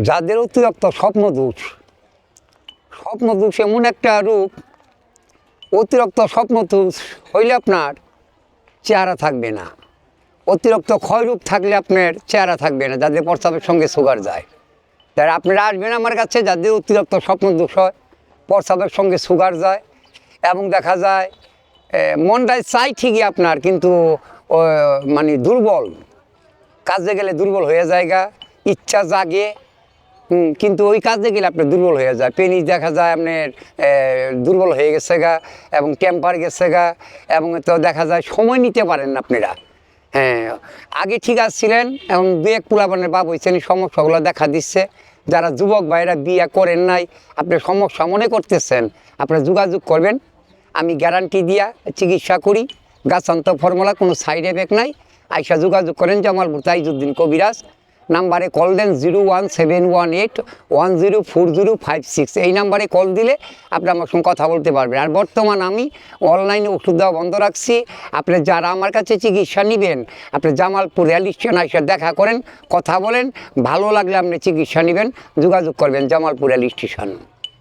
যাদের অতিরিক্ত স্বপ্নদোষ এমন একটা রূপ, অতিরিক্ত স্বপ্নদোষ হইলে আপনার চেহারা থাকবে না, অতিরিক্ত ক্ষয়রূপ থাকলে আপনার চেহারা থাকবে না। যাদের প্রস্রাবের সঙ্গে সুগার যায়, তারা আপনারা আসবেন আমার কাছে। যাদের অতিরিক্ত স্বপ্নদোষ হয়, প্রস্রাবের সঙ্গে সুগার যায়, এবং দেখা যায় মনটাই চাই ঠিকই আপনার, কিন্তু মানে দুর্বল, কাজে গেলে দুর্বল হয়ে যায়গা, ইচ্ছা জাগে কিন্তু ওই কাজে গেলে আপনার দুর্বল হয়ে যায়। পেনিস দেখা যায় আপনার দুর্বল হয়ে গেছে গা, এবং টেম্পার গেছে গা, এবং তো দেখা যায় সময় নিতে পারেন না আপনারা। হ্যাঁ, আগে ঠিক আসছিলেন, এবং দু এক পোলাপানের বাপ হয়েছেন, সমস্যাগুলো দেখা দিচ্ছে। যারা যুবক ভাইরা বিয়ে করেন নাই, আপনি সমস্যা মনে করতেছেন, আপনারা যোগাযোগ করবেন। আমি গ্যারান্টি দিয়া চিকিৎসা করি, গাছান্ত ফর্মুলা, কোনো সাইড এফেক্ট নাই। আইসা যোগাযোগ করেন জামালপুর তাইজউদ্দিন কবিরাজ। নাম্বারে কল দেন 01718104056। এই নাম্বারে কল দিলে আপনি আমার সঙ্গে কথা বলতে পারবেন। আর বর্তমান আমি অনলাইনে ওষুধ দেওয়া বন্ধ রাখছি। আপনি যারা আমার কাছে চিকিৎসা নেবেন, আপনি জামালপুর রেল স্টেশন এসে দেখা করেন, কথা বলেন, ভালো লাগলে আপনি চিকিৎসা নেবেন, যোগাযোগ করবেন জামালপুর রেল স্টেশন।